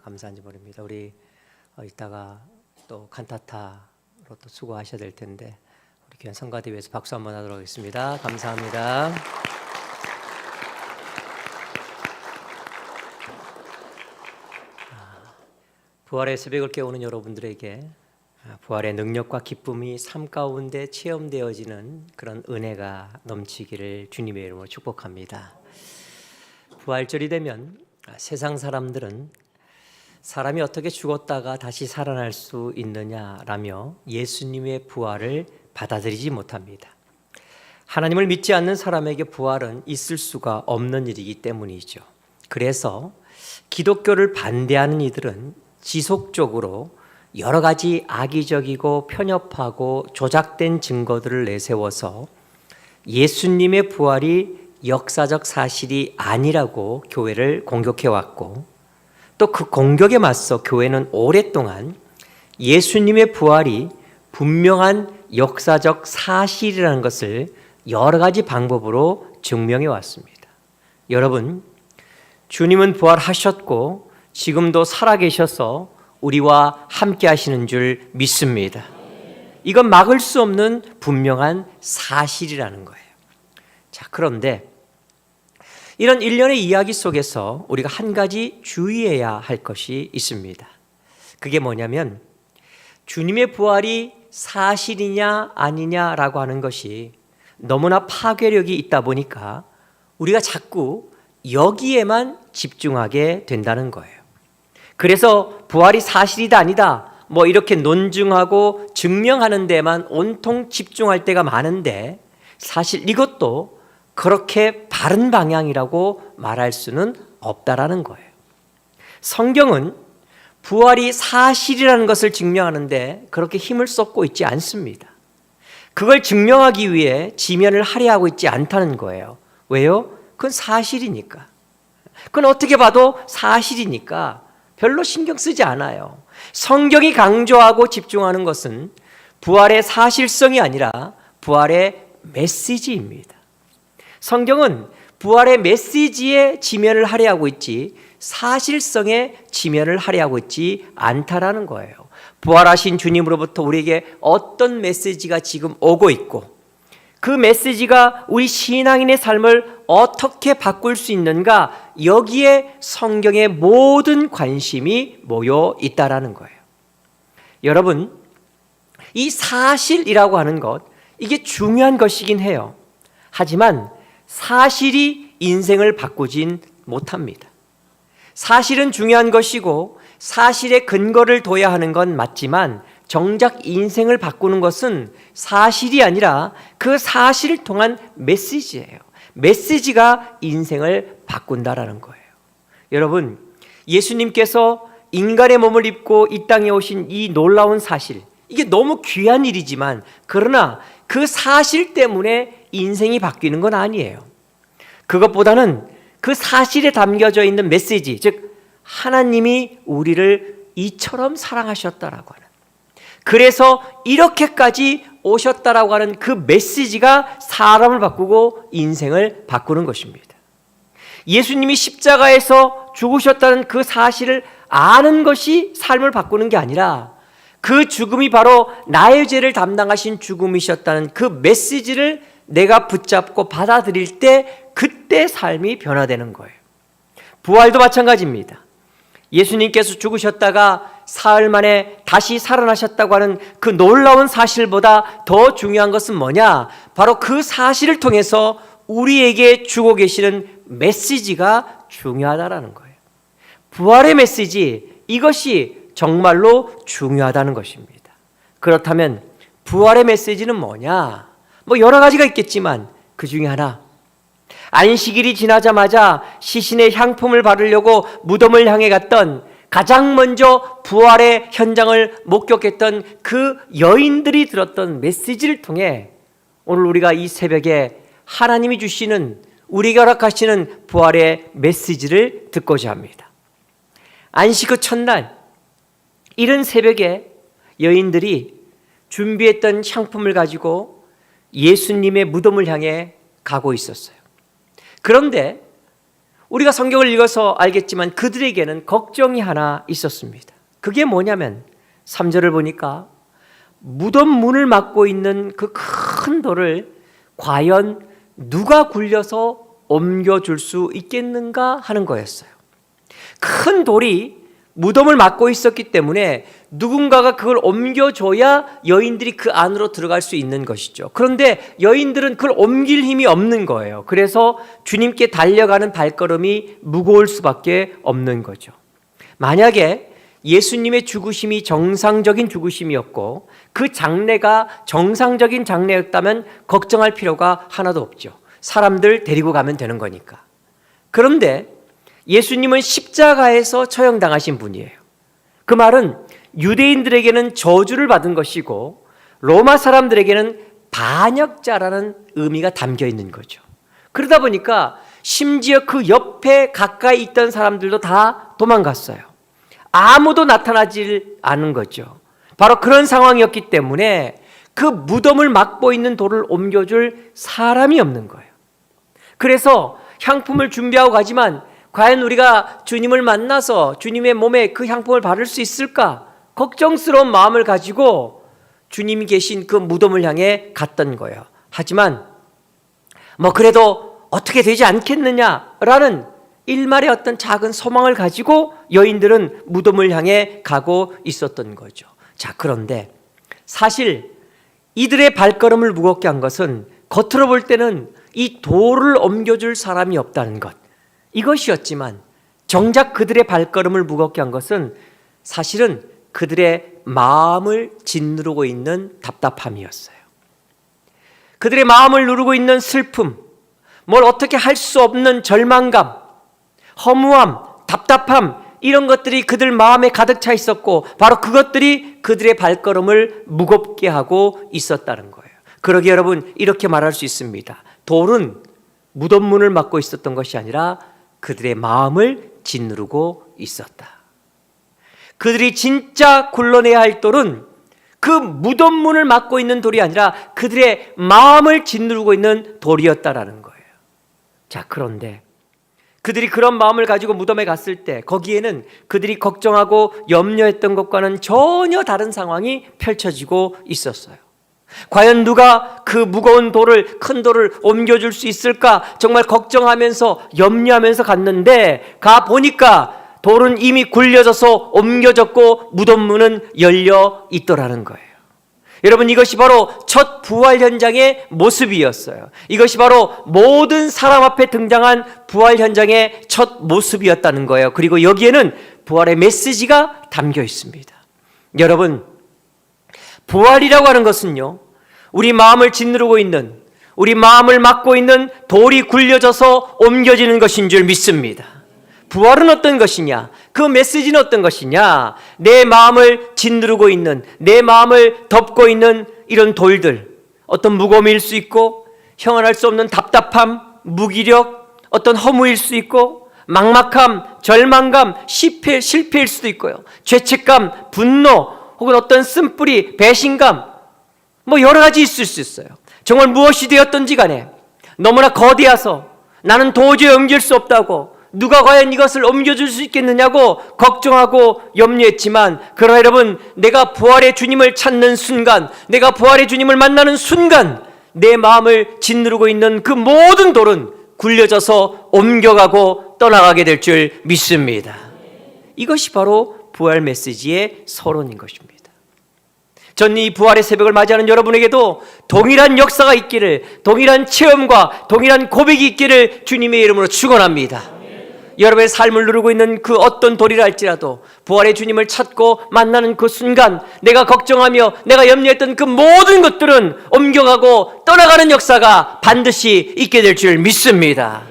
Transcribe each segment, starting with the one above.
감사한지 모릅니다. 우리 이따가 또 칸타타로 또 수고하셔야 될 텐데 우리 귀한 성가대 위해서 박수 한번 하도록 하겠습니다. 감사합니다. 부활의 새벽을 깨우는 여러분들에게 부활의 능력과 기쁨이 삶 가운데 체험되어지는 그런 은혜가 넘치기를 주님의 이름으로 축복합니다. 부활절이 되면 세상 사람들은 사람이 어떻게 죽었다가 다시 살아날 수 있느냐라며 예수님의 부활을 받아들이지 못합니다. 하나님을 믿지 않는 사람에게 부활은 있을 수가 없는 일이기 때문이죠. 그래서 기독교를 반대하는 이들은 지속적으로 여러 가지 악의적이고 편협하고 조작된 증거들을 내세워서 예수님의 부활이 역사적 사실이 아니라고 교회를 공격해왔고, 또 그 공격에 맞서 교회는 오랫동안 예수님의 부활이 분명한 역사적 사실이라는 것을 여러 가지 방법으로 증명해 왔습니다. 여러분, 주님은 부활하셨고 지금도 살아계셔서 우리와 함께 하시는 줄 믿습니다. 이건 막을 수 없는 분명한 사실이라는 거예요. 자, 그런데 이런 일련의 이야기 속에서 우리가 한 가지 주의해야 할 것이 있습니다. 그게 뭐냐면 주님의 부활이 사실이냐 아니냐라고 하는 것이 너무나 파괴력이 있다 보니까 우리가 자꾸 여기에만 집중하게 된다는 거예요. 그래서 부활이 사실이다 아니다 이렇게 논증하고 증명하는 데만 온통 집중할 때가 많은데, 사실 이것도 그렇게 바른 방향이라고 말할 수는 없다라는 거예요. 성경은 부활이 사실이라는 것을 증명하는데 그렇게 힘을 쏟고 있지 않습니다. 그걸 증명하기 위해 지면을 할애하고 있지 않다는 거예요. 왜요? 그건 사실이니까. 그건 어떻게 봐도 사실이니까 별로 신경 쓰지 않아요. 성경이 강조하고 집중하는 것은 부활의 사실성이 아니라 부활의 메시지입니다. 성경은 부활의 메시지에 지면을 할애하고 있지 사실성에 지면을 할애하고 있지 않다라는 거예요. 부활하신 주님으로부터 우리에게 어떤 메시지가 지금 오고 있고 그 메시지가 우리 신앙인의 삶을 어떻게 바꿀 수 있는가, 여기에 성경의 모든 관심이 모여 있다라는 거예요. 여러분, 이 사실이라고 하는 것, 이게 중요한 것이긴 해요. 하지만 사실이 인생을 바꾸진 못합니다. 사실은 중요한 것이고 사실의 근거를 둬야 하는 건 맞지만 정작 인생을 바꾸는 것은 사실이 아니라 그 사실을 통한 메시지예요. 메시지가 인생을 바꾼다라는 거예요. 여러분, 예수님께서 인간의 몸을 입고 이 땅에 오신 이 놀라운 사실, 이게 너무 귀한 일이지만 그러나 그 사실 때문에 인생이 바뀌는 건 아니에요. 그것보다는 그 사실에 담겨져 있는 메시지, 즉 하나님이 우리를 이처럼 사랑하셨다라고 하는, 그래서 이렇게까지 오셨다라고 하는 그 메시지가 사람을 바꾸고 인생을 바꾸는 것입니다. 예수님이 십자가에서 죽으셨다는 그 사실을 아는 것이 삶을 바꾸는 게 아니라 그 죽음이 바로 나의 죄를 담당하신 죽음이셨다는 그 메시지를 내가 붙잡고 받아들일 때 그때 삶이 변화되는 거예요. 부활도 마찬가지입니다. 예수님께서 죽으셨다가 사흘 만에 다시 살아나셨다고 하는 그 놀라운 사실보다 더 중요한 것은 뭐냐? 바로 그 사실을 통해서 우리에게 주고 계시는 메시지가 중요하다라는 거예요. 부활의 메시지, 이것이 정말로 중요하다는 것입니다. 그렇다면 부활의 메시지는 뭐냐? 여러 가지가 있겠지만 그 중에 하나, 안식일이 지나자마자 시신의 향품을 바르려고 무덤을 향해 갔던, 가장 먼저 부활의 현장을 목격했던 그 여인들이 들었던 메시지를 통해 오늘 우리가 이 새벽에 하나님이 주시는, 우리에게 허락하시는 부활의 메시지를 듣고자 합니다. 안식 후 첫날 이른 새벽에 여인들이 준비했던 향품을 가지고 예수님의 무덤을 향해 가고 있었어요. 그런데 우리가 성경을 읽어서 알겠지만 그들에게는 걱정이 하나 있었습니다. 그게 뭐냐면 3절을 보니까 무덤 문을 막고 있는 그 큰 돌을 과연 누가 굴려서 옮겨줄 수 있겠는가 하는 거였어요. 큰 돌이 무덤을 막고 있었기 때문에 누군가가 그걸 옮겨줘야 여인들이 그 안으로 들어갈 수 있는 것이죠. 그런데 여인들은 그걸 옮길 힘이 없는 거예요. 그래서 주님께 달려가는 발걸음이 무거울 수밖에 없는 거죠. 만약에 예수님의 죽으심이 정상적인 죽으심이었고 그 장례가 정상적인 장례였다면 걱정할 필요가 하나도 없죠. 사람들 데리고 가면 되는 거니까. 그런데 예수님은 십자가에서 처형당하신 분이에요. 그 말은 유대인들에게는 저주를 받은 것이고 로마 사람들에게는 반역자라는 의미가 담겨 있는 거죠. 그러다 보니까 심지어 그 옆에 가까이 있던 사람들도 다 도망갔어요. 아무도 나타나질 않은 거죠. 바로 그런 상황이었기 때문에 그 무덤을 막고 있는 돌을 옮겨줄 사람이 없는 거예요. 그래서 향품을 준비하고 가지만 과연 우리가 주님을 만나서 주님의 몸에 그 향품을 바를 수 있을까? 걱정스러운 마음을 가지고 주님이 계신 그 무덤을 향해 갔던 거예요. 하지만 그래도 어떻게 되지 않겠느냐라는 일말의 어떤 작은 소망을 가지고 여인들은 무덤을 향해 가고 있었던 거죠. 자, 그런데 사실 이들의 발걸음을 무겁게 한 것은 겉으로 볼 때는 이 돌을 옮겨줄 사람이 없다는 것, 이것이었지만 정작 그들의 발걸음을 무겁게 한 것은 사실은 그들의 마음을 짓누르고 있는 답답함이었어요. 그들의 마음을 누르고 있는 슬픔, 뭘 어떻게 할 수 없는 절망감, 허무함, 답답함, 이런 것들이 그들 마음에 가득 차 있었고 바로 그것들이 그들의 발걸음을 무겁게 하고 있었다는 거예요. 그러기에 여러분 이렇게 말할 수 있습니다. 돌은 무덤 문을 막고 있었던 것이 아니라 그들의 마음을 짓누르고 있었다. 그들이 진짜 굴러내야 할 돌은 그 무덤 문을 막고 있는 돌이 아니라 그들의 마음을 짓누르고 있는 돌이었다라는 거예요. 자, 그런데 그들이 그런 마음을 가지고 무덤에 갔을 때 거기에는 그들이 걱정하고 염려했던 것과는 전혀 다른 상황이 펼쳐지고 있었어요. 과연 누가 그 무거운 돌을, 큰 돌을 옮겨줄 수 있을까? 정말 걱정하면서 염려하면서 갔는데 가 보니까 돌은 이미 굴려져서 옮겨졌고 무덤 문은 열려 있더라는 거예요. 여러분, 이것이 바로 첫 부활 현장의 모습이었어요. 이것이 바로 모든 사람 앞에 등장한 부활 현장의 첫 모습이었다는 거예요. 그리고 여기에는 부활의 메시지가 담겨 있습니다. 여러분, 부활이라고 하는 것은요, 우리 마음을 짓누르고 있는, 우리 마음을 막고 있는 돌이 굴려져서 옮겨지는 것인 줄 믿습니다. 부활은 어떤 것이냐? 그 메시지는 어떤 것이냐? 내 마음을 짓누르고 있는, 내 마음을 덮고 있는 이런 돌들, 어떤 무거움일 수 있고 형언할 수 없는 답답함, 무기력, 어떤 허무일 수 있고 막막함, 절망감, 실패일 수도 있고요, 죄책감, 분노, 혹은 어떤 쓴뿌리, 배신감, 여러 가지 있을 수 있어요. 정말 무엇이 되었든지 간에 너무나 거대해서 나는 도저히 옮길 수 없다고, 누가 과연 이것을 옮겨줄 수 있겠느냐고 걱정하고 염려했지만, 그러나 여러분, 내가 부활의 주님을 찾는 순간, 내가 부활의 주님을 만나는 순간 내 마음을 짓누르고 있는 그 모든 돌은 굴려져서 옮겨가고 떠나가게 될 줄 믿습니다. 이것이 바로 부활 메시지의 서론인 것입니다. 전 이 부활의 새벽을 맞이하는 여러분에게도 동일한 역사가 있기를, 동일한 체험과 동일한 고백이 있기를 주님의 이름으로 축원합니다. 여러분의 삶을 누르고 있는 그 어떤 돌이라 할지라도 부활의 주님을 찾고 만나는 그 순간 내가 걱정하며 내가 염려했던 그 모든 것들은 옮겨가고 떠나가는 역사가 반드시 있게 될 줄 믿습니다.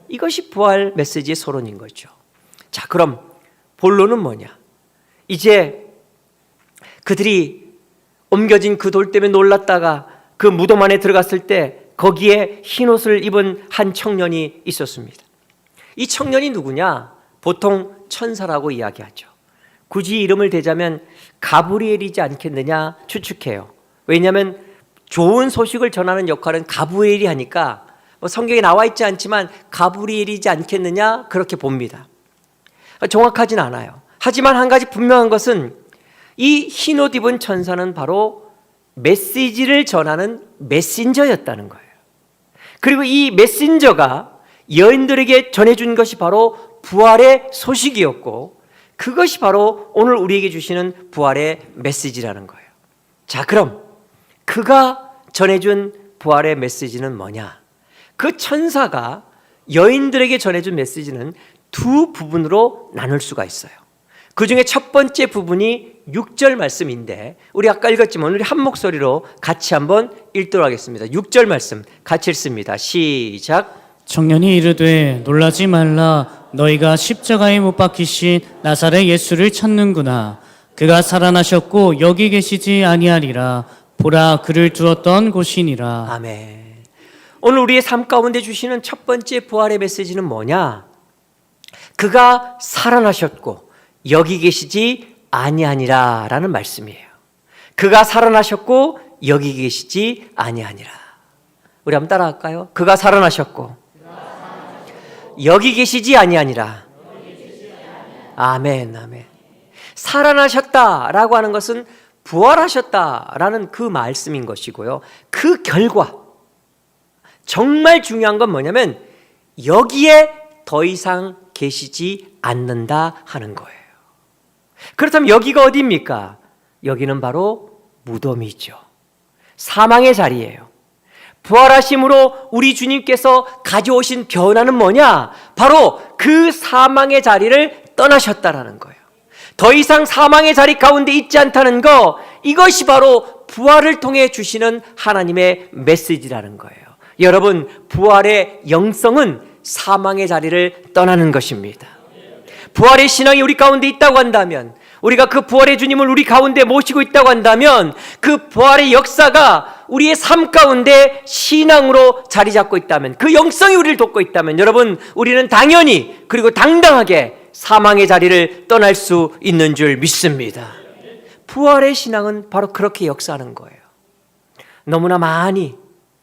이것이 부활 메시지의 서론인 거죠. 자, 그럼 본론은 뭐냐? 이제 그들이 옮겨진 그 돌 때문에 놀랐다가 그 무덤 안에 들어갔을 때 거기에 흰 옷을 입은 한 청년이 있었습니다. 이 청년이 누구냐? 보통 천사라고 이야기하죠. 굳이 이름을 대자면 가브리엘이지 않겠느냐 추측해요. 왜냐하면 좋은 소식을 전하는 역할은 가브리엘이 하니까 성경에 나와 있지 않지만 가브리엘이지 않겠느냐 그렇게 봅니다. 정확하진 않아요. 하지만 한 가지 분명한 것은 이 흰 옷 입은 천사는 바로 메시지를 전하는 메신저였다는 거예요. 그리고 이 메신저가 여인들에게 전해준 것이 바로 부활의 소식이었고, 그것이 바로 오늘 우리에게 주시는 부활의 메시지라는 거예요. 자, 그럼 그가 전해준 부활의 메시지는 뭐냐? 그 천사가 여인들에게 전해준 메시지는 두 부분으로 나눌 수가 있어요. 그 중에 첫 번째 부분이 6절 말씀인데, 우리 아까 읽었지만 우리 한 목소리로 같이 한번 읽도록 하겠습니다. 6절 말씀 같이 읽습니다. 시작. 청년이 이르되 놀라지 말라. 너희가 십자가에 못 박히신 나사렛 예수를 찾는구나. 그가 살아나셨고 여기 계시지 아니하리라. 보라, 그를 두었던 곳이니라. 아멘. 오늘 우리의 삶 가운데 주시는 첫 번째 부활의 메시지는 뭐냐? 그가 살아나셨고 여기 계시지 아니하니라 라는 말씀이에요. 그가 살아나셨고 여기 계시지 아니하니라. 우리 한번 따라할까요? 그가 살아나셨고 여기 계시지 아니하니라. 아멘, 아멘. 살아나셨다라고 하는 것은 부활하셨다라는 그 말씀인 것이고요. 그 결과 정말 중요한 건 뭐냐면 여기에 더 이상 계시지 않는다 하는 거예요. 그렇다면 여기가 어디입니까? 여기는 바로 무덤이죠. 사망의 자리예요. 부활하심으로 우리 주님께서 가져오신 변화는 뭐냐? 바로 그 사망의 자리를 떠나셨다라는 거예요. 더 이상 사망의 자리 가운데 있지 않다는 거, 이것이 바로 부활을 통해 주시는 하나님의 메시지라는 거예요. 여러분, 부활의 영성은 사망의 자리를 떠나는 것입니다. 부활의 신앙이 우리 가운데 있다고 한다면, 우리가 그 부활의 주님을 우리 가운데 모시고 있다고 한다면, 그 부활의 역사가 우리의 삶 가운데 신앙으로 자리 잡고 있다면, 그 영성이 우리를 돕고 있다면, 여러분, 우리는 당연히 그리고 당당하게 사망의 자리를 떠날 수 있는 줄 믿습니다. 부활의 신앙은 바로 그렇게 역사하는 거예요. 너무나 많이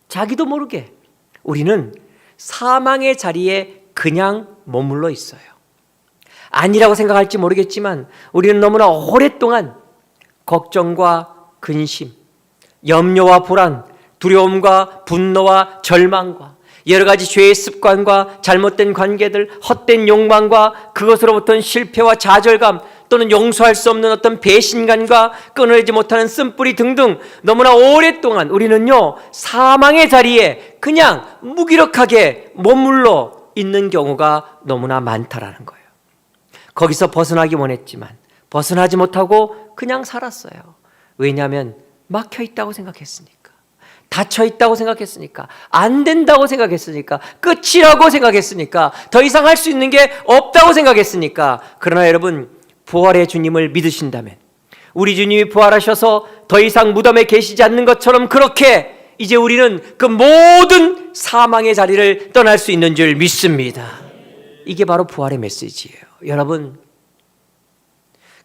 자기도 모르게 우리는 사망의 자리에 그냥 머물러 있어요. 아니라고 생각할지 모르겠지만 우리는 너무나 오랫동안 걱정과 근심, 염려와 불안, 두려움과 분노와 절망과 여러 가지 죄의 습관과 잘못된 관계들, 헛된 욕망과 그것으로부터 실패와 좌절감, 또는 용서할 수 없는 어떤 배신감과 끊어내지 못하는 쓴뿌리 등등 너무나 오랫동안 우리는요, 사망의 자리에 그냥 무기력하게 머물러 있는 경우가 너무나 많다라는 거예요. 거기서 벗어나기 원했지만 벗어나지 못하고 그냥 살았어요. 왜냐하면 막혀 있다고 생각했으니까, 닫혀 있다고 생각했으니까, 안 된다고 생각했으니까, 끝이라고 생각했으니까, 더 이상 할 수 있는 게 없다고 생각했으니까. 그러나 여러분, 부활의 주님을 믿으신다면, 우리 주님이 부활하셔서 더 이상 무덤에 계시지 않는 것처럼 그렇게 이제 우리는 그 모든 사망의 자리를 떠날 수 있는 줄 믿습니다. 이게 바로 부활의 메시지예요. 여러분,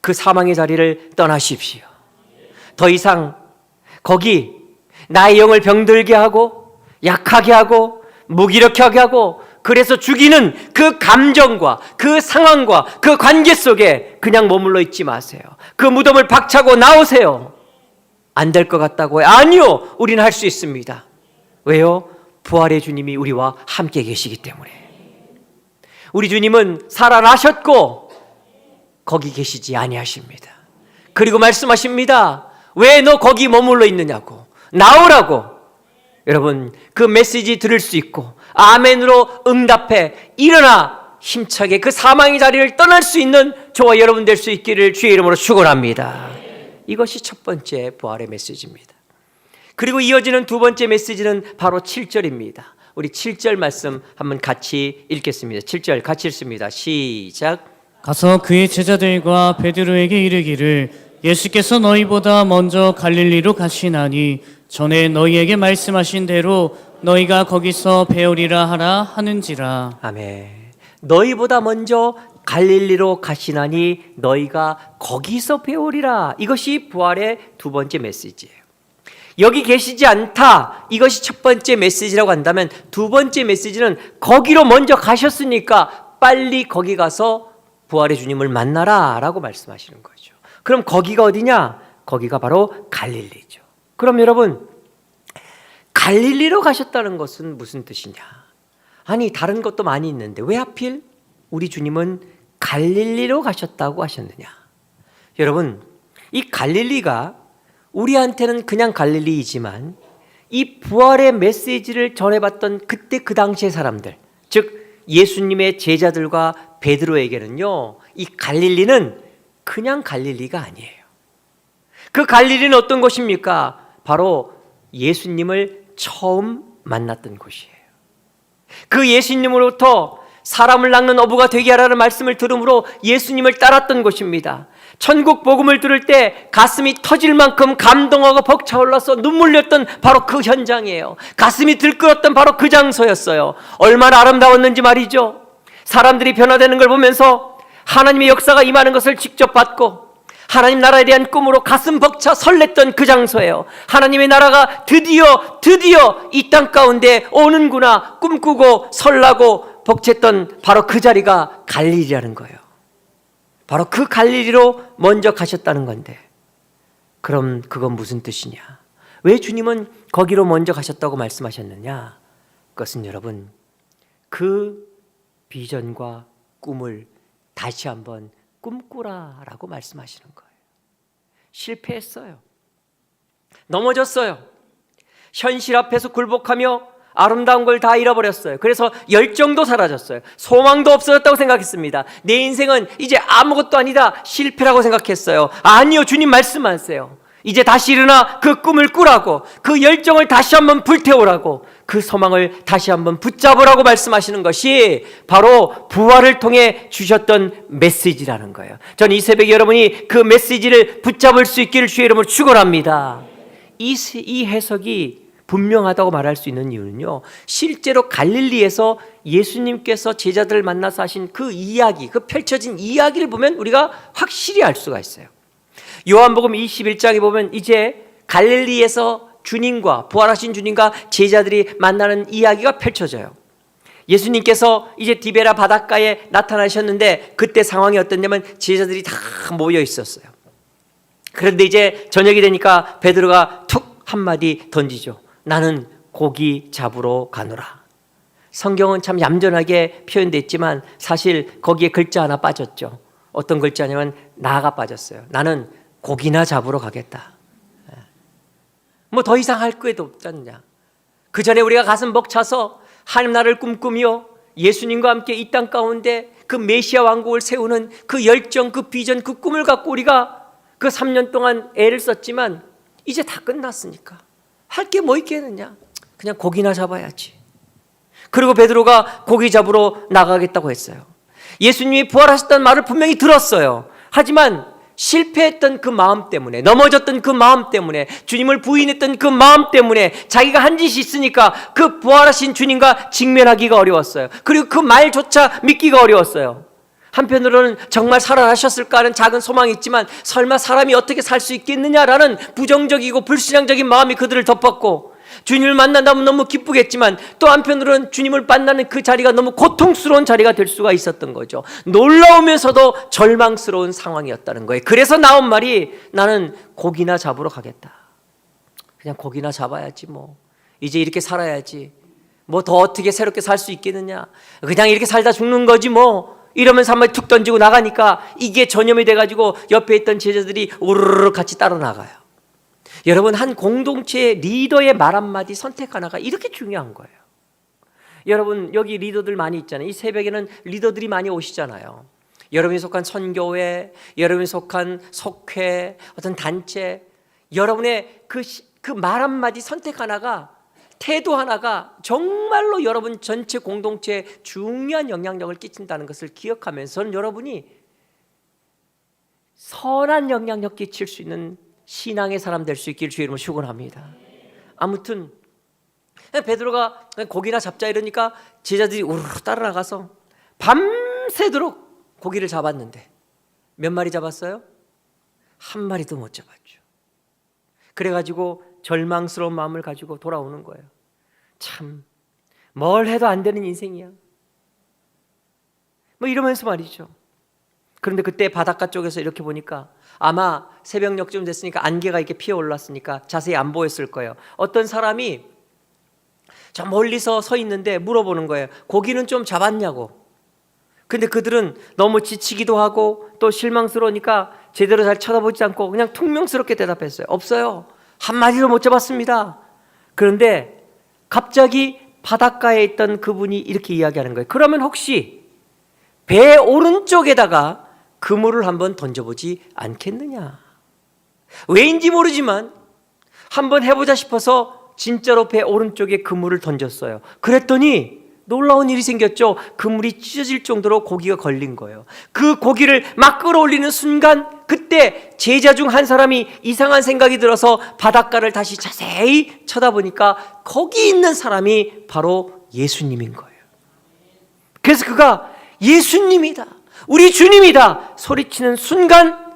그 사망의 자리를 떠나십시오. 더 이상 거기 나의 영을 병들게 하고 약하게 하고 무기력하게 하고 그래서 죽이는 그 감정과 그 상황과 그 관계 속에 그냥 머물러 있지 마세요. 그 무덤을 박차고 나오세요. 안 될 것 같다고요? 아니요, 우리는 할 수 있습니다. 왜요? 부활의 주님이 우리와 함께 계시기 때문에. 우리 주님은 살아나셨고 거기 계시지 아니하십니다. 그리고 말씀하십니다. 왜 너 거기 머물러 있느냐고, 나오라고. 여러분, 그 메시지 들을 수 있고 아멘으로 응답해 일어나 힘차게 그 사망의 자리를 떠날 수 있는 저와 여러분 될 수 있기를 주의 이름으로 축원합니다. 이것이 첫 번째 부활의 메시지입니다. 그리고 이어지는 두 번째 메시지는 바로 7절입니다. 우리 7절 말씀 한번 같이 읽겠습니다. 7절 같이 읽습니다. 시작. 가서 그의 제자들과 베드로에게 이르기를 예수께서 너희보다 먼저 갈릴리로 가시나니 전에 너희에게 말씀하신 대로 너희가 거기서 배우리라 하라 하는지라. 아멘. 너희보다 먼저 갈릴리로 가시나니 너희가 거기서 배우리라. 이것이 부활의 두 번째 메시지예요. 여기 계시지 않다. 이것이 첫 번째 메시지라고 한다면 두 번째 메시지는 거기로 먼저 가셨으니까 빨리 거기 가서 부활의 주님을 만나라 라고 말씀하시는 거죠. 그럼 거기가 어디냐? 거기가 바로 갈릴리죠. 그럼 여러분, 갈릴리로 가셨다는 것은 무슨 뜻이냐? 아니, 다른 것도 많이 있는데 왜 하필 우리 주님은 갈릴리로 가셨다고 하셨느냐? 여러분, 이 갈릴리가 우리한테는 그냥 갈릴리이지만 이 부활의 메시지를 전해봤던 그때 그 당시의 사람들, 즉 예수님의 제자들과 베드로에게는요, 이 갈릴리는 그냥 갈릴리가 아니에요. 그 갈릴리는 어떤 곳입니까? 바로 예수님을 처음 만났던 곳이에요. 그 예수님으로부터 사람을 낚는 어부가 되게 하라는 말씀을 들음으로 예수님을 따랐던 곳입니다. 천국 복음을 들을 때 가슴이 터질 만큼 감동하고 벅차올라서 눈물 흘렸던 바로 그 현장이에요. 가슴이 들끓었던 바로 그 장소였어요. 얼마나 아름다웠는지 말이죠. 사람들이 변화되는 걸 보면서 하나님의 역사가 임하는 것을 직접 봤고 하나님 나라에 대한 꿈으로 가슴 벅차 설렜던 그 장소예요. 하나님의 나라가 드디어 이 땅 가운데 오는구나 꿈꾸고 설라고 벅찼던 바로 그 자리가 갈릴리라는 거예요. 바로 그 갈릴리로 먼저 가셨다는 건데, 그럼 그건 무슨 뜻이냐? 왜 주님은 거기로 먼저 가셨다고 말씀하셨느냐? 그것은 여러분, 그 비전과 꿈을 다시 한번 꿈꾸라라고 말씀하시는 거예요. 실패했어요. 넘어졌어요. 현실 앞에서 굴복하며 아름다운 걸 다 잃어버렸어요. 그래서 열정도 사라졌어요. 소망도 없어졌다고 생각했습니다. 내 인생은 이제 아무것도 아니다, 실패라고 생각했어요. 아니요, 주님 말씀하세요. 이제 다시 일어나 그 꿈을 꾸라고, 그 열정을 다시 한번 불태우라고, 그 소망을 다시 한번 붙잡으라고 말씀하시는 것이 바로 부활을 통해 주셨던 메시지라는 거예요. 저는 이 새벽에 여러분이 그 메시지를 붙잡을 수 있기를 주의 이름으로 축원합니다. 이 해석이 분명하다고 말할 수 있는 이유는요, 실제로 갈릴리에서 예수님께서 제자들을 만나서 하신 그 이야기, 그 펼쳐진 이야기를 보면 우리가 확실히 알 수가 있어요. 요한복음 21장에 보면 이제 갈릴리에서 주님과, 부활하신 주님과 제자들이 만나는 이야기가 펼쳐져요. 예수님께서 이제 디베라 바닷가에 나타나셨는데 그때 상황이 어땠냐면 제자들이 다 모여 있었어요. 그런데 이제 저녁이 되니까 베드로가 툭 한마디 던지죠. 나는 고기 잡으러 가노라. 성경은 참 얌전하게 표현되어 있지만 사실 거기에 글자 하나 빠졌죠. 어떤 글자냐면 나가 빠졌어요. 나는 고기나 잡으러 가겠다. 뭐 더 이상 할 것도 없지 않냐. 그 전에 우리가 가슴 벅차서 하나님 나라를 꿈꾸며 예수님과 함께 이 땅 가운데 그 메시아 왕국을 세우는 그 열정, 그 비전, 그 꿈을 갖고 우리가 그 3년 동안 애를 썼지만 이제 다 끝났으니까 할 게 뭐 있겠느냐. 그냥 고기나 잡아야지. 그리고 베드로가 고기 잡으러 나가겠다고 했어요. 예수님이 부활하셨다는 말을 분명히 들었어요. 하지만 실패했던 그 마음 때문에, 넘어졌던 그 마음 때문에, 주님을 부인했던 그 마음 때문에 자기가 한 짓이 있으니까 그 부활하신 주님과 직면하기가 어려웠어요. 그리고 그 말조차 믿기가 어려웠어요. 한편으로는 정말 살아나셨을까 하는 작은 소망이 있지만 설마 사람이 어떻게 살 수 있겠느냐라는 부정적이고 불신앙적인 마음이 그들을 덮었고, 주님을 만난다면 너무 기쁘겠지만 또 한편으로는 주님을 만나는 그 자리가 너무 고통스러운 자리가 될 수가 있었던 거죠. 놀라우면서도 절망스러운 상황이었다는 거예요. 그래서 나온 말이 나는 고기나 잡으러 가겠다. 그냥 고기나 잡아야지 뭐. 이제 이렇게 살아야지. 뭐 더 어떻게 새롭게 살 수 있겠느냐. 그냥 이렇게 살다 죽는 거지 뭐. 이러면서 한마디 툭 던지고 나가니까 이게 전염이 돼가지고 옆에 있던 제자들이 우르르 같이 따라 나가요. 여러분, 한 공동체의 리더의 말 한마디, 선택 하나가 이렇게 중요한 거예요. 여러분, 여기 리더들 많이 있잖아요. 이 새벽에는 리더들이 많이 오시잖아요. 여러분이 속한 선교회, 여러분이 속한 속회, 어떤 단체, 여러분의 그 말 한마디, 선택 하나가, 태도 하나가 정말로 여러분 전체 공동체에 중요한 영향력을 끼친다는 것을 기억하면서 저는 여러분이 선한 영향력 끼칠 수 있는 신앙의 사람 될 수 있기를 주의 이름으로 축원합니다. 아무튼 베드로가 고기나 잡자 이러니까 제자들이 우르르 따라 나가서 밤새도록 고기를 잡았는데 몇 마리 잡았어요? 한 마리도 못 잡았죠. 그래가지고 절망스러운 마음을 가지고 돌아오는 거예요. 참, 뭘 해도 안 되는 인생이야. 뭐 이러면서 말이죠. 그런데 그때 바닷가 쪽에서 이렇게 보니까 아마 새벽녘쯤 됐으니까 안개가 이렇게 피어 올랐으니까 자세히 안 보였을 거예요. 어떤 사람이 저 멀리서 서 있는데 물어보는 거예요. 고기는 좀 잡았냐고. 근데 그들은 너무 지치기도 하고 또 실망스러우니까 제대로 잘 쳐다보지 않고 그냥 퉁명스럽게 대답했어요. 없어요. 한 마리도 못 잡았습니다. 그런데 갑자기 바닷가에 있던 그분이 이렇게 이야기하는 거예요. 그러면 혹시 배 오른쪽에다가 그물을 한번 던져보지 않겠느냐. 왜인지 모르지만 한번 해보자 싶어서 진짜로 배 오른쪽에 그물을 던졌어요. 그랬더니 놀라운 일이 생겼죠. 그물이 찢어질 정도로 고기가 걸린 거예요. 그 고기를 막 끌어올리는 순간 그때 제자 중 한 사람이 이상한 생각이 들어서 바닷가를 다시 자세히 쳐다보니까 거기 있는 사람이 바로 예수님인 거예요. 그래서 그가 예수님이다, 우리 주님이다 소리치는 순간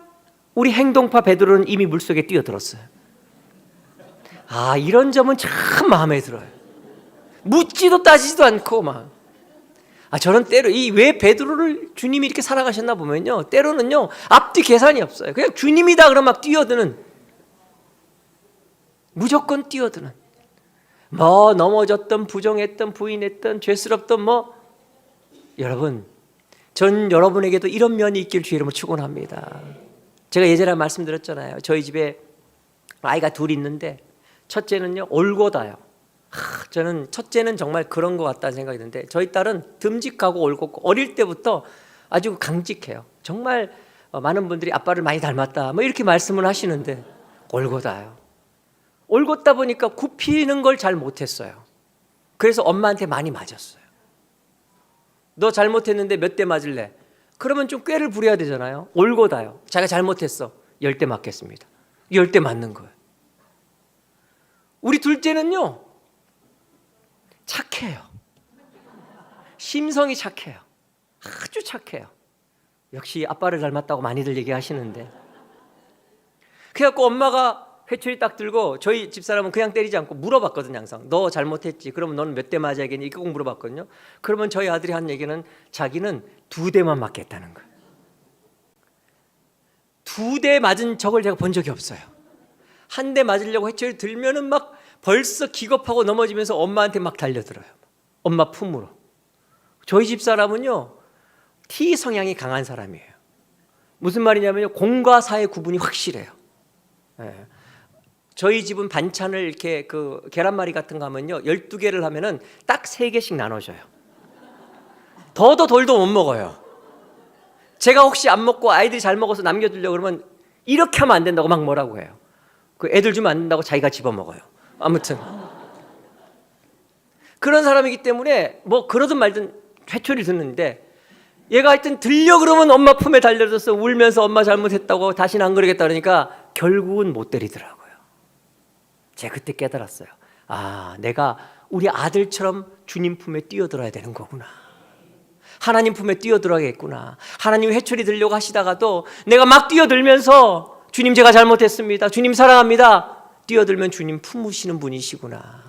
우리 행동파 베드로는 이미 물속에 뛰어들었어요. 아, 이런 점은 참 마음에 들어요. 묻지도 따지지도 않고 막. 저는 때로 이 왜 베드로를 주님이 이렇게 사랑하셨나 보면요, 때로는요 앞뒤 계산이 없어요. 그냥 주님이다 그러면 막 뛰어드는, 무조건 뛰어드는, 뭐 넘어졌던 부정했던 부인했던 죄스럽던 뭐, 여러분 전 여러분에게도 이런 면이 있길 주의 이름으로 축원합니다. 제가 예전에 말씀드렸잖아요. 저희 집에 아이가 둘 있는데 첫째는요 올고다요. 저는 첫째는 정말 그런 것 같다는 생각이 드는데 저희 딸은 듬직하고 올곧고 어릴 때부터 아주 강직해요. 정말 많은 분들이 아빠를 많이 닮았다 뭐 이렇게 말씀을 하시는데 올고다요. 올곧다 보니까 굽히는 걸 잘 못했어요. 그래서 엄마한테 많이 맞았어요. 너 잘못했는데 몇 대 맞을래? 그러면 좀 꾀를 부려야 되잖아요. 올고다요. 자기가 잘못했어. 10대 맞겠습니다. 10대 맞는 거예요. 우리 둘째는요 착해요. 심성이 착해요. 아주 착해요. 역시 아빠를 닮았다고 많이들 얘기하시는데, 그래갖고 엄마가 회초리 딱 들고 저희 집사람은 그냥 때리지 않고 물어봤거든요. 항상 너 잘못했지, 그러면 너는 몇 대 맞아야겠니? 이거 꼭 물어봤거든요. 그러면 저희 아들이 한 얘기는 자기는 2대만 맞겠다는 거예요. 2대 맞은 적을 제가 본 적이 없어요. 1대 맞으려고 회초리 들면은 막 벌써 기겁하고 넘어지면서 엄마한테 막 달려들어요. 엄마 품으로. 저희 집사람은요 T 성향이 강한 사람이에요. 무슨 말이냐면요, 공과 사의 구분이 확실해요. 예. 저희 집은 반찬을 이렇게 그 계란말이 같은 거 하면요 12개를 하면은 딱 3개씩 나눠줘요. 더도 덜도 못 먹어요. 제가 혹시 안 먹고 아이들이 잘 먹어서 남겨두려고 그러면 이렇게 하면 안 된다고 막 뭐라고 해요. 그 애들 주면 안 된다고 자기가 집어먹어요. 아무튼 그런 사람이기 때문에 뭐 그러든 말든 회초리 듣는데, 얘가 하여튼 들려 그러면 엄마 품에 달려들어서 울면서 엄마 잘못했다고 다시는 안 그러겠다 그러니까 결국은 못 때리더라고요. 제가 그때 깨달았어요. 아, 내가 우리 아들처럼 주님 품에 뛰어들어야 되는 거구나. 하나님 품에 뛰어들어야겠구나. 하나님 회초리 들려고 하시다가도 내가 막 뛰어들면서 주님 제가 잘못했습니다, 주님 사랑합니다, 뛰어들면 주님 품으시는 분이시구나.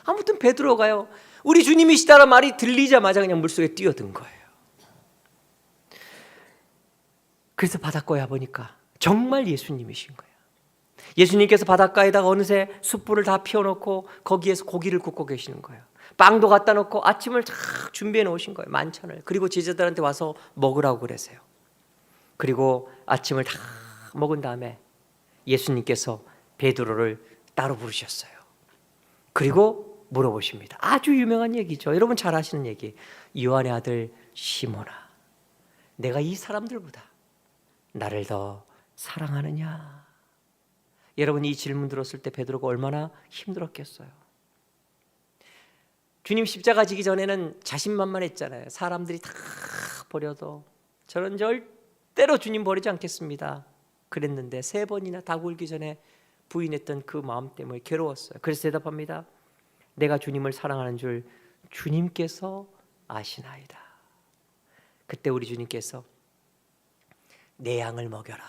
아무튼 베드로가요 우리 주님이시다라는 말이 들리자마자 그냥 물속에 뛰어든 거예요. 그래서 바닷가에 보니까 정말 예수님이신 거예요. 예수님께서 바닷가에다가 어느새 숯불을 다 피워놓고 거기에서 고기를 굽고 계시는 거예요. 빵도 갖다 놓고 아침을 쫙 준비해 놓으신 거예요. 만찬을. 그리고 제자들한테 와서 먹으라고 그러세요. 그리고 아침을 다 먹은 다음에 예수님께서 베드로를 따로 부르셨어요. 그리고 물어보십니다. 아주 유명한 얘기죠. 여러분 잘 아시는 얘기. 요한의 아들 시몬아, 내가 이 사람들보다 나를 더 사랑하느냐? 여러분 이 질문 들었을 때 베드로가 얼마나 힘들었겠어요. 주님 십자가 지기 전에는 자신만만했잖아요. 사람들이 다 버려도 저는 절대로 주님 버리지 않겠습니다 그랬는데 3번이나 다 굴기 전에 부인했던 그 마음 때문에 괴로웠어요. 그래서 대답합니다. 내가 주님을 사랑하는 줄 주님께서 아시나이다. 그때 우리 주님께서 내 양을 먹여라,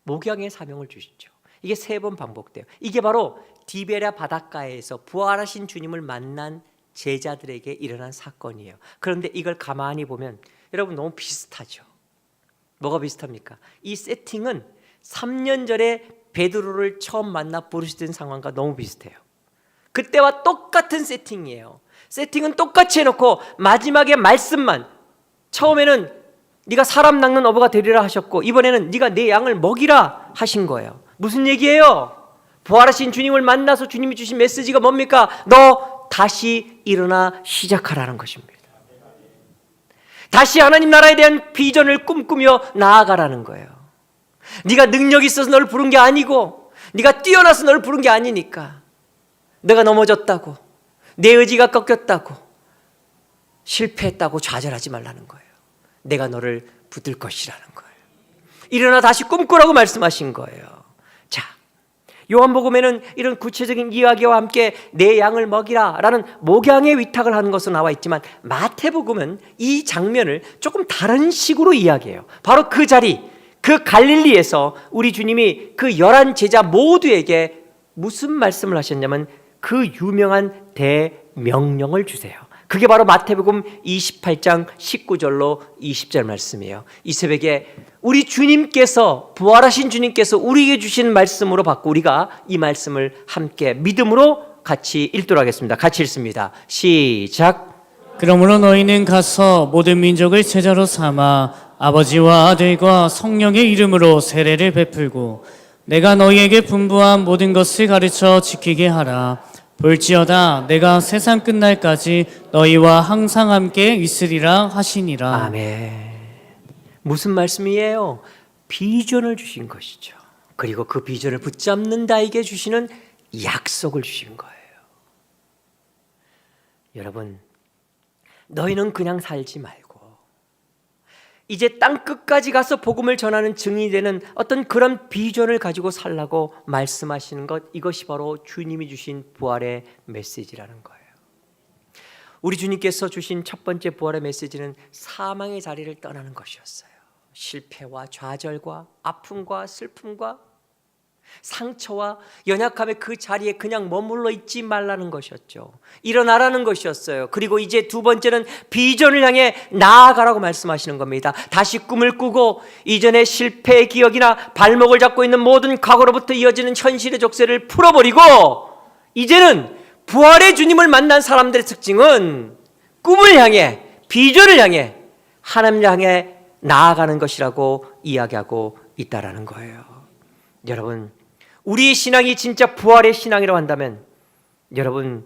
목양의 사명을 주시죠. 이게 3번 반복돼요. 이게 바로 디베랴 바닷가에서 부활하신 주님을 만난 제자들에게 일어난 사건이에요. 그런데 이걸 가만히 보면 여러분 너무 비슷하죠. 뭐가 비슷합니까? 이 세팅은 3년 전에 베드로를 처음 만나 부르시던 상황과 너무 비슷해요. 그때와 똑같은 세팅이에요. 세팅은 똑같이 해놓고 마지막에 말씀만, 처음에는 네가 사람 낚는 어부가 되리라 하셨고 이번에는 네가 내 양을 먹이라 하신 거예요. 무슨 얘기예요? 부활하신 주님을 만나서 주님이 주신 메시지가 뭡니까? 너 다시 일어나 시작하라는 것입니다. 다시 하나님 나라에 대한 비전을 꿈꾸며 나아가라는 거예요. 네가 능력이 있어서 널 부른 게 아니고 네가 뛰어나서 널 부른 게 아니니까, 내가 넘어졌다고, 내 의지가 꺾였다고, 실패했다고 좌절하지 말라는 거예요. 내가 너를 붙들 것이라는 거예요. 일어나 다시 꿈꾸라고 말씀하신 거예요. 자, 요한복음에는 이런 구체적인 이야기와 함께 내 양을 먹이라 라는 목양의 위탁을 하는 것으로 나와 있지만 마태복음은 이 장면을 조금 다른 식으로 이야기해요. 바로 그 자리, 그 갈릴리에서 우리 주님이 그 11 제자 모두에게 무슨 말씀을 하셨냐면 그 유명한 대명령을 주세요. 그게 바로 마태복음 28장 19절로 20절 말씀이에요. 이 새벽에 우리 주님께서, 부활하신 주님께서 우리에게 주신 말씀으로 받고 우리가 이 말씀을 함께 믿음으로 같이 읽도록 하겠습니다. 같이 읽습니다. 시작. 그러므로 너희는 가서 모든 민족을 제자로 삼아 아버지와 아들과 성령의 이름으로 세례를 베풀고 내가 너희에게 분부한 모든 것을 가르쳐 지키게 하라. 볼지어다 내가 세상 끝날까지 너희와 항상 함께 있으리라 하시니라. 아멘. 무슨 말씀이에요? 비전을 주신 것이죠. 그리고 그 비전을 붙잡는 자에게 주시는 약속을 주신 거예요. 여러분, 너희는 그냥 살지 말고 이제 땅 끝까지 가서 복음을 전하는 증인이 되는 어떤 그런 비전을 가지고 살라고 말씀하시는 것, 이것이 바로 주님이 주신 부활의 메시지라는 거예요. 우리 주님께서 주신 첫 번째 부활의 메시지는 사망의 자리를 떠나는 것이었어요. 실패와 좌절과 아픔과 슬픔과 상처와 연약함의 그 자리에 그냥 머물러 있지 말라는 것이었죠. 일어나라는 것이었어요. 그리고 이제 두 번째는 비전을 향해 나아가라고 말씀하시는 겁니다. 다시 꿈을 꾸고 이전의 실패의 기억이나 발목을 잡고 있는 모든 과거로부터 이어지는 현실의 족쇄를 풀어버리고 이제는 부활의 주님을 만난 사람들의 특징은 꿈을 향해, 비전을 향해, 하나님을 향해 나아가는 것이라고 이야기하고 있다라는 거예요. 여러분, 우리의 신앙이 진짜 부활의 신앙이라고 한다면 여러분,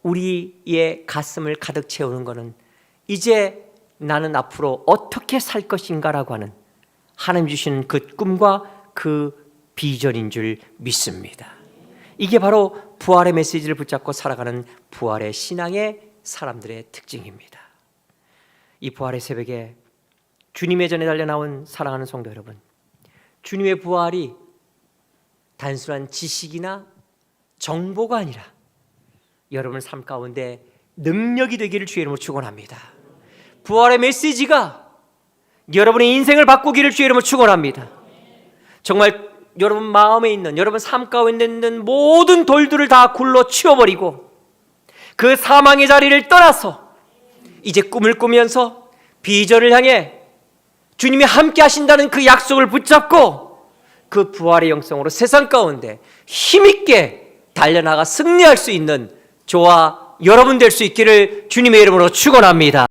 우리의 가슴을 가득 채우는 것은 이제 나는 앞으로 어떻게 살 것인가라고 하는 하나님 주시는 그 꿈과 그 비전인 줄 믿습니다. 이게 바로 부활의 메시지를 붙잡고 살아가는 부활의 신앙의 사람들의 특징입니다. 이 부활의 새벽에 주님의 전에 달려 나온 사랑하는 성도 여러분, 주님의 부활이 단순한 지식이나 정보가 아니라 여러분 삶 가운데 능력이 되기를 주의 이름으로 축원합니다. 부활의 메시지가 여러분의 인생을 바꾸기를 주의 이름으로 축원합니다. 정말 여러분 마음에 있는, 여러분 삶 가운데 있는 모든 돌들을 다 굴러 치워버리고 그 사망의 자리를 떠나서 이제 꿈을 꾸면서 비전을 향해 주님이 함께 하신다는 그 약속을 붙잡고 그 부활의 영성으로 세상 가운데 힘있게 달려나가 승리할 수 있는 저와 여러분 될 수 있기를 주님의 이름으로 축원합니다.